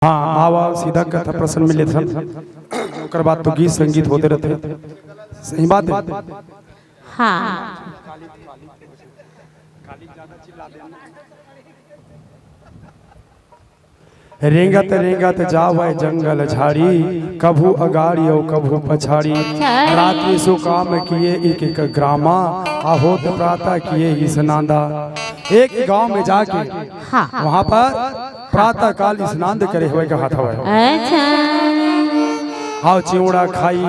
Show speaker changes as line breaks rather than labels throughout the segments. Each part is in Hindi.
हाँ आवा सीधा कथा प्रसन्न में लेते ओकर बाद तो गीत संगीत होते रहते। सही बात है।
हाँ
रेंगत रेंगत जावे जंगल झाड़ी, कभू अगाड़ी और कभू पछाड़ी। रात्रि सो काम किए एक एक ग्रामा, आहोत प्रातः किए स्नांदा। एक गांव में जाके वहाँ पर प्रातः काल स्नान करे हुए का हाथ हुआ।
अच्छा
आओ चिवड़ा खाई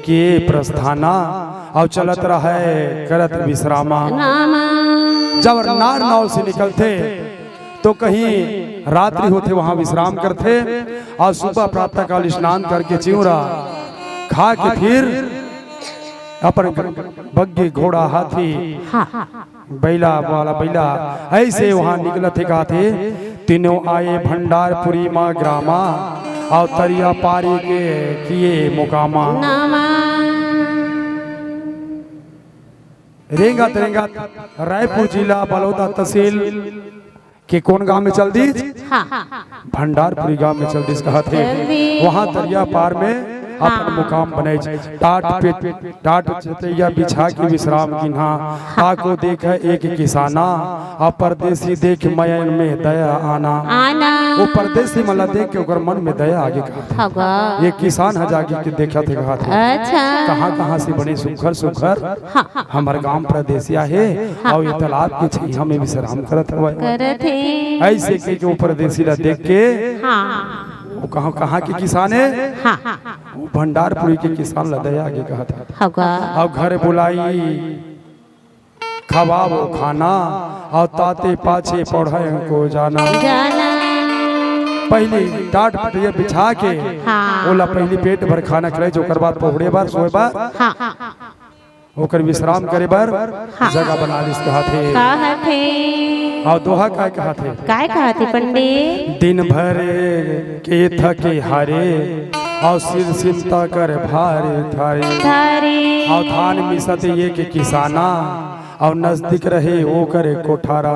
के प्रस्थाना, आओ चलत रहे करत विश्रामा। जब नार नाव से निकलते तो कहीं रात्रि होते वहां विश्राम करते और सुबह प्रातः काल स्नान करके चिवड़ा खा के फिर अपन बग्गी घोड़ा हाथी बैला वाला बैला ऐसे वहां निकलते गाते। तीनों आए भंडारपुरी माँ ग्रामा, और तरिया पारी के किए मुकामा। रेंगत रेंगत रायपुर जिला बलौदा तहसील के कौन गांव में चल दी? भंडारपुरी गांव में चल दी कहा थे। वहां तरिया पार में अपन मुकाम बने। टाट चतैया बिछा के विश्राम किन्हा, ताको देख एक किसाना, और परदेसी देख मयन में दया आना। वो परदेसी मला देख के ओकर मन में दया आगे कहा। ये किसान हजागी के देखा थे कहा थे। कहाँ कहाँ से बने सुखर सुखर हमारे गांव परदेसिया है, और ये तालाब के छैया में विश्राम करत हुए। ऐसे के वो परदेसी ला देख के वो कहाँ के किसान है? वो भंडारपुरी के किसान लदया आगे कहा था। और घर बुलाई खवाबो खाना, और ताते पाछे पढ़े को जाना। पहली टाट पटिया बिछा के ओला पहली पेट भर खाना खिलाए, जो कर बाद पहुड़े बार सोए बार होकर विश्राम करे बार जगह बना लिस कहा थे। और दोहा काय कहा थे
पंडित?
दिन भर के थके हारे, और सिर चिंता कर भारे थारे। और धान मिसत ये के किसाना, और नजदीक रहे वो करे कोठारा।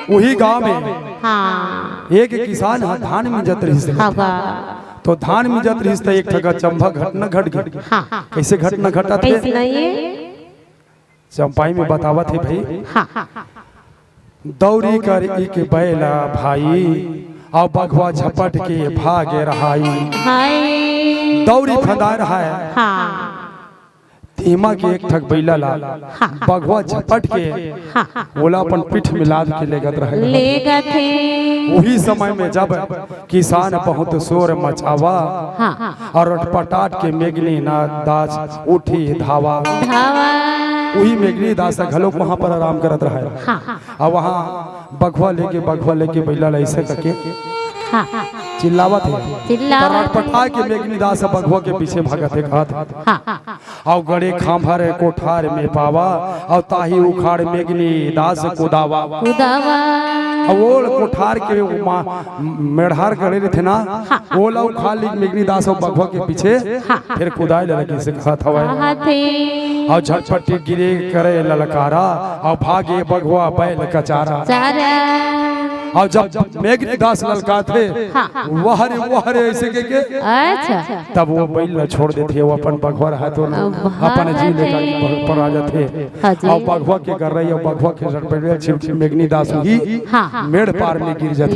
वही गांव में एक किसान धान में जत रही। तो धान में जत रही एक ठगा चंबा घटना घट गई। कैसे घटना घटा थे? चंपाई में बतावा थे भाई। दौड़ी कर एक बैला भाई, और बघवा झपट के भागे रहाई। दौड़ी फंदा रहा है धीमा के एक ठग बैला ला, बघवा झपट के बोला अपन पीठ में लाद के लेगत रहे। वही समय में जब किसान बहुत शोर मचावा, और अटपटाट के मेघनी दास उठी धावा। वही मेघनी दास घलों वहां पर आराम करत रहा। और वहां बघवा लेके बैला ऐसे करके चिल्लावा थे। पटा के मेघनी दास बघवा के पीछे भागत है। और गड़े खांभर कोठार में पावा, और ताही उखाड़ मेघनी दास कुदावा। वो कोठार के मेढ़ार गड़े थे ना, वो ला उखाड़ ली मेघनी दास और बघवा के पीछे फिर कुदाई लगी से कहा था। और झटपटी गिरे करे ललकारा, और भागे बघवा बैल कचारा। और जब मेघनी दास ललका थे वह ऐसे के तब वो बैल छोड़ देते। वो अपन बघवा रहा तो अपन जी लेकर पर आ जाते। और बघवा के कर रही, और बघवा के मेघनी दास ही मेड़ पार में गिर जाते।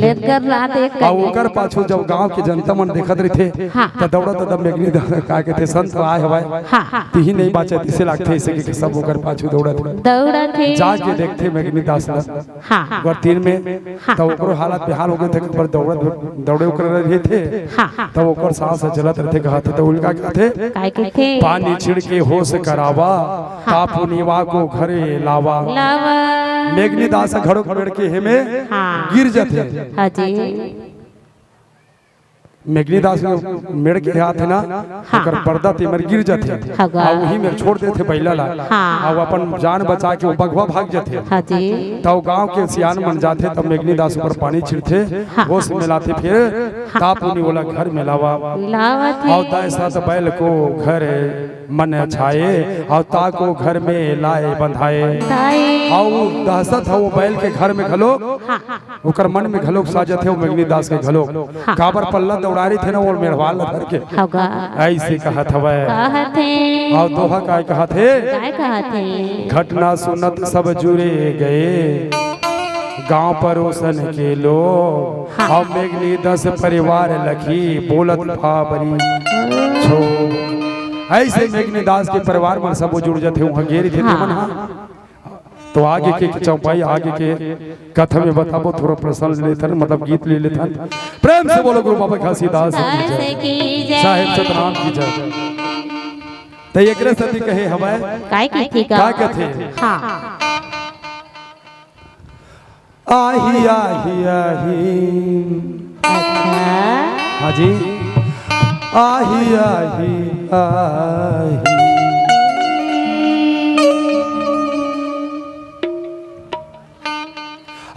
और ओकर पाछू जब गांव के जनता मन देखत रहे थे तो दौड़त मेघनी दास का के थे संत आए हवाए तीही नहीं बाचे तिसे लागते ऐसे के सब ओकर पाछू दौड़त जाके देखते मेघनी दास ला तीन में। तो ओकरो हालत बेहाल हो गए थे, पर दौड़े कर रहे थे। तब ओकर सांस चलत रहते कहा थे। तो उनका कहते पानी छिड़के होश करावा, तापू नीवा को घरे लावा। मेघनी दास घड़ो खड़ के हेमे गिर जाते। मेघनी दास मेड़ के हाथ है ना, ओकर पर्दा ते मर गिर जाते। और वही में छोड़ देते बैला ला, और अपन जान बचा के बघवा भाग जाते। तो गांव के सियान मन जाते, तब मेघनी दास ऊपर पानी छिड़ते, होश मिलाते, फिर ताप उन्हीं बोला घर में लावा। और दाएं साथ बैल को घर मन छाए और ताको घर में लाए बंधाए और दहशत है वो बैल के घर में घलो ओकर मन में घलोक साजत है वो मेघनी दास के घलोक काबर पल्ला दौड़ारी थे ना वो मेहरवाल धर के ऐसे कहत हवे और दोहा काय कहत है घटना सुनत सब जुड़े गए गांव परोसन के लोग और मेघनी दास परिवार लखी बोलत फाबरी छो ऐसे मेघनी दास के परिवार में सब जुड़ जाते वहां गेरी थे मन तो आगे के चौपाई आगे के कथा में बताबो थोड़ा प्रसंग लेथन मतलब गीत ले लेथन प्रेम से बोलो गुरु बाबा घासीदास की जय साहिब सतनाम की जय तो एकरे सती कहे हमें
काय की
का कथे
हां
आही आही आही
अच्छा
हाँ जी आही आही आही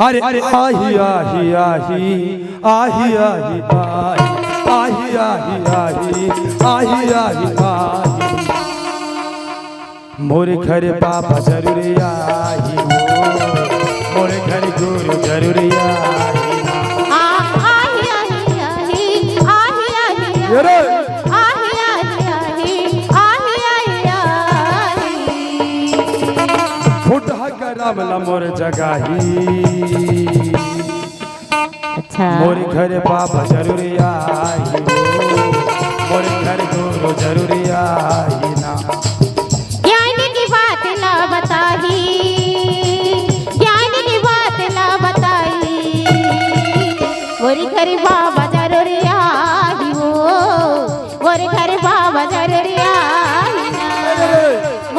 अरे आही आही आही आही आही आही आही आही आही आही आही मोरे घर बाबा जरूरी आही हो मोरे घर गुरु जरूरी आही
आही आही आही आही
रे फुटहा करमला मोर जगाही
अच्छा
मोरे घर बाबा जरूरी आई मोरे घर गुरु जरूरी आई ना
ज्ञान की बात ना बताही ज्ञान की बात ना बताई मोरे घर बाबा जरूरी आई हो मोरे घर बाबा जरूरी आई ना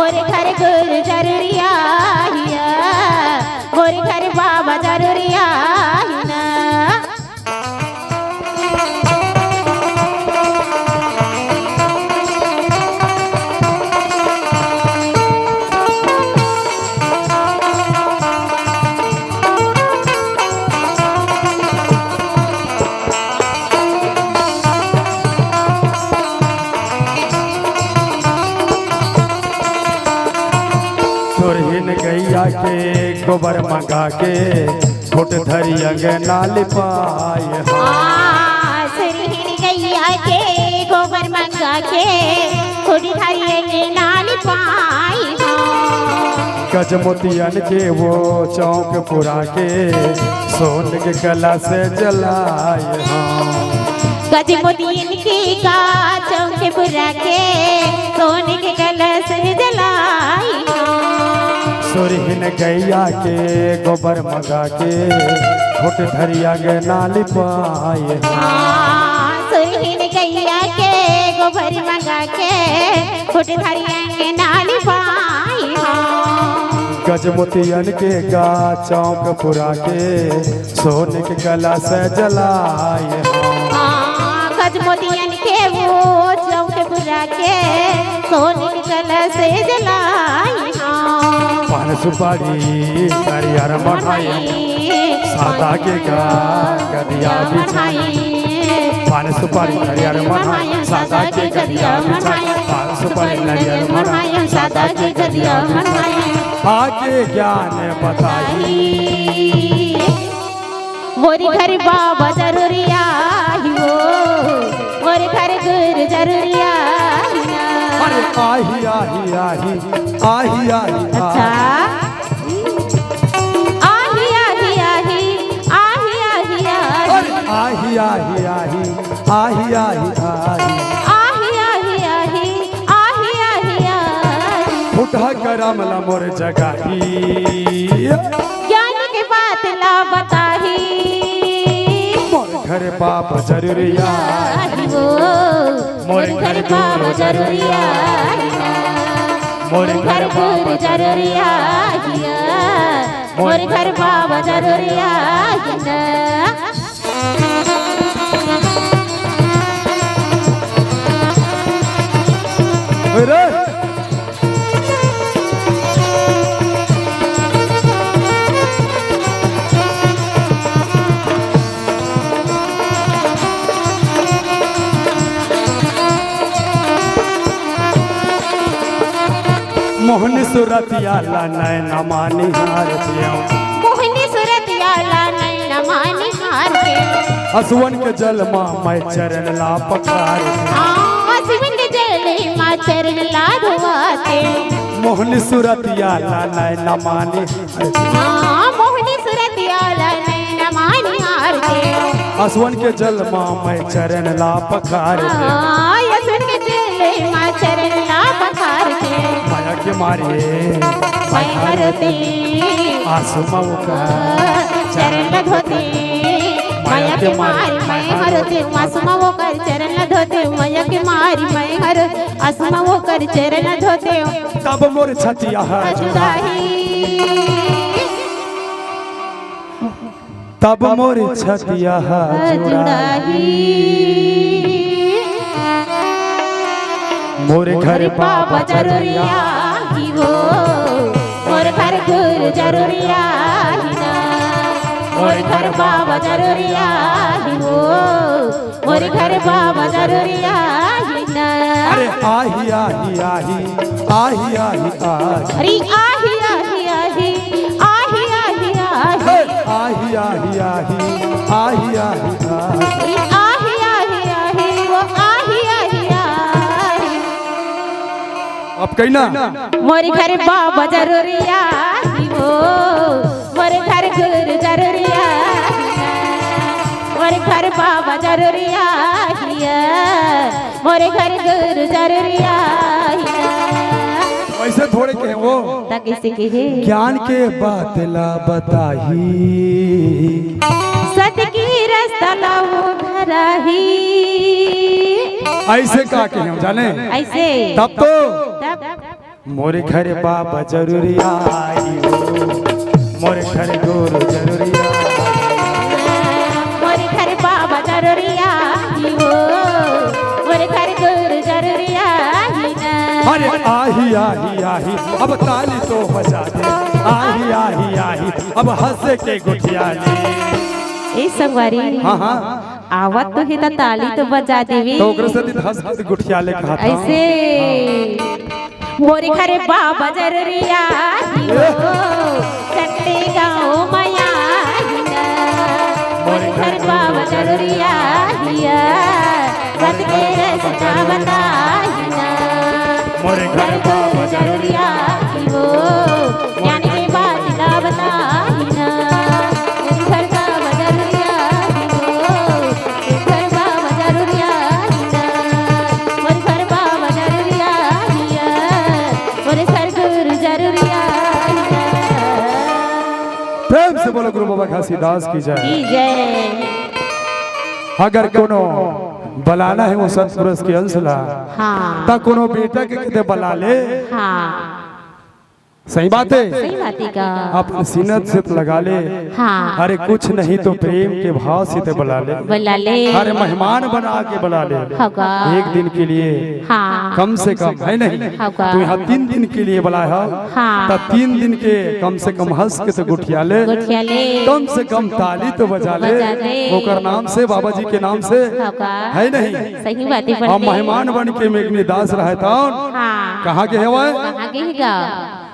मोरे घर गुरु जरूरी आई मोरे घर बाबा जरूरी आई ना
सुरहिन गैया के गोबर मंगा के घुट धरी अंगना लिपाए
सुरहिन गैया के गोबर मंगा के घुट धरी अंगना लिपाए
गजमोतियन के वो चौक पुरा के सोन के कला से जलाए
गजमोतियन की का चौक पुरा के सोन के कलश जलाई
सुरहिन गैया के गोबर मंगा के घुट धरिया के नाली पाए
सुरहिन गैया के गोबर मंगा के घुट धरिया के नाली पाए
गजमोतियन के गा चौक पुरा के सोने के गला से जलाए
गजमोतियन के वो चौक पुरा के सोने के गला से जलाई
पान सुपारी नारियर मठाई सादा के गा गदिया बिछाई पान सुपारी नारियर मठाई सादा के गदिया बिछाई पान सुपारी नारियर मठाई सादा के गदिया बिछाई आगे ज्ञान बताई
मोरी घर बाबा जरूरी आई हो मोरी घर गुरु जरूरी आई
अरे आही आही आही आही आही
अच्छा आही आही आही आही आही
आही आही आही आही आही आही
आही आही आही आही आही
फुटहा करमला मोर जगाही
ज्ञान के बात ला बताही
मोर घर बाप जरूरी
आई वो
मोर घर
बाबा जरूरी आई
मोर
घर गुरु जरूरी आई मोर घर बाबा जरूरी आई
रे मोहनी सूरतिया ला नैना मानी हार दिया
मोहनी सूरतिया ला नैना मानी हार के
असवन के जल माँ मैं चरण ला पखार
असवन के जल माँ चरण ला धोवाते
मोहनी सूरतिया ला नैना मानी
मोहनी सूरतिया ला नैना मानी हार के
असवन के जल माँ मैं चरण ला पखार
असवन के जल माँ चरण ला पखार के
माया के मारिए
मैं हरते
आसमां का
चरण धोते माया के मारी मैं हरते आसमां वो कर चरण धोते माया के मारी मैं हर आसमां वो कर चरण धोते
तब मोर छतिया
जुदाई
तब मोर छतिया
जुदाई
मोरे घर
बाबा जरूरिया ही वो मोर घर गुरु जरूरिया ही ना मोर घर बाबा जरूरिया ही वो मोर घर बाबा जरूरिया ही ना
अरे आही आही आही आही आही
अरे
आही
आही आही आही आही आही आही
आही आही आही आही आही
आही आही आही वो आही आही आही
अब कहना
मोर घर बाबा जरूरिया ही वो मोर घर गुरु जरूरिया मोर घर बाबा जरूरिया ही मोर घर गुरु जरूरिया
वैसे थोड़े कहे वो
किसी के
ज्ञान के बात ला बताही
सत की रास्ता लाओ धराही
ऐसे का कहे हम जाने
ऐसे
तब तो
तब
मोरे घर बाबा जरूरी आई हो मोरे घर गुरु जरूरी
मोरे घर बाबा जरूरी आई हो मोरे घर गुरु जरूरी आई ना
अरे आही आही आही अब ताली तो बजा दे आही आही आही अब हंसे के गुठियाली
ए संगवारी
हाँ हाँ
आवत तो ही ताली तो बजा देवी
तो ओकरे से हंस के गुठियाले कहा था
ऐसे मोरे घर बाबा जरूरी आई हो चट्टे गाँव माया मोरे घर बाबा जरूरी आई सत के रास्ता बताई
मोरे घर
बाबा जरूरी आई हो ज्ञान की बात ना बताई ना मोरे घर बाबा जरूरी आई हो घर बाबा जरूरी आई ना मोरे घर बाबा जरूरी आई मोरे घर गुरु जरूरी आई
प्रेम से बोलो गुरु बाबा घासीदास की जय
जय
अगर कोनो बलाना है वो सतपुरुष के अंशला
हाँ
ता कोनो बेटा के कहते बला ले
हाँ
सही बात है
सही बात है का
अपने सीनत से तो लगा ले
हाँ
अरे कुछ नहीं तो प्रेम के भाव से तो बुला ले
बुला ले
अरे मेहमान बना के बुला ले
होगा
एक दिन के लिए
हाँ
कम से कम है नहीं
होगा
तो यहाँ 3 दिन के लिए बुलाया
हाँ
तब 3 दिन के कम से कम हंस के तो गुठिया ले
गुठिया ले
कम से कम ताली तो बजा ले ओकर नाम से बाबा जी के नाम से
होगा
है नहीं
सही बात है
हम मेहमान बन के मेघनी दास रहता
हाँ
कहाँ के है वो
कहाँ के गा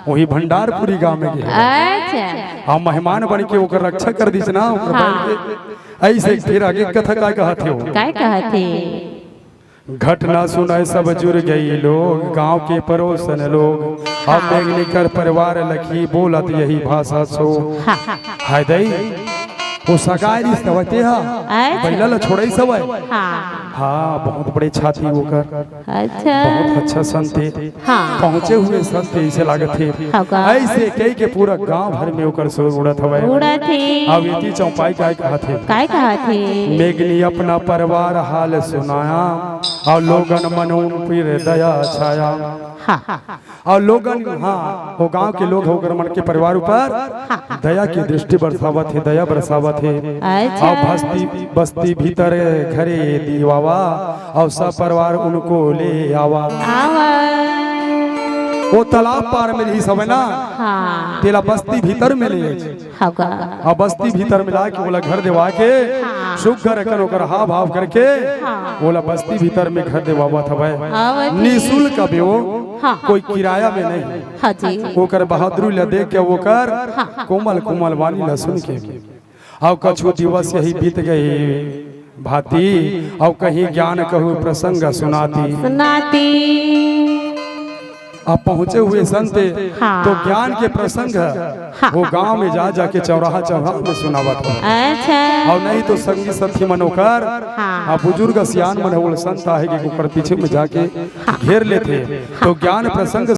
वही भंडारपुरी गांव में के
अच्छा
हम मेहमान बन के ओकर रक्षा कर दी ना ओकर बैठ के ऐसे फिर आगे कथा काय कहत हो
काय कहते
घटना सुनाए सब जुड़ गई लोग गांव के पड़ोसन लोग अब मेघनी कर परिवार लखी बोलत यही भाषा सो हाय दई वो सगाई सवते हा पहला ला छोड़ई सब हाँ बहुत बड़े छाती होकर
अच्छा
बहुत अच्छा संते
हाँ
पहुंचे हुए संते इसे लागत थे ऐसे कई के पूरा गांव भर में होकर सो उड़त हवे
उड़ा थे
अब इति चौपाई काय कहा थे
काय कहा थे
मेघनी अपना परिवार हाल सुनाया और लोगन मनों पर दया छाया और लोगन हाँ वो गांव के लोग होकर मन के परिवार ऊपर दया की दृष्टि बरसावत है दया बरसावत है और बस्ती भीतर घरे दीवावा और सब परिवार उनको ले आवा वो तालाब पार में रही सब ना
हाँ
तेला बस्ती भीतर में ले और बस्ती भीतर मिला के बोला घर देवा के सुगर कर ओकर हा भाव करके बोला बस्ती भीतर में घर देवा था भाई निःशुल्क वो
हाँ।
कोई किराया में नहीं।
हाँ जी।
ओकर बहादुरी ला देख के ओकर कोमल कोमल वाणी ला सुन के अब कछु दिवस यही बीत गए भाती अब कहीं ज्ञान कहूँ प्रसंग सुनाती
सुनाती।
अब पहुँचे हुए संत
हाँ।
तो ज्ञान के प्रसंग वो गांव में जा जाके चौराहा चौराहा में सुनावत था।
अच्छा।
और नहीं तो संगी साथी मनोकर
हाँ।
बुजुर्ग सियान मन वो संत आहे कि ओकर पीछे में जाके घेर लेते तो ज्ञान प्रसंग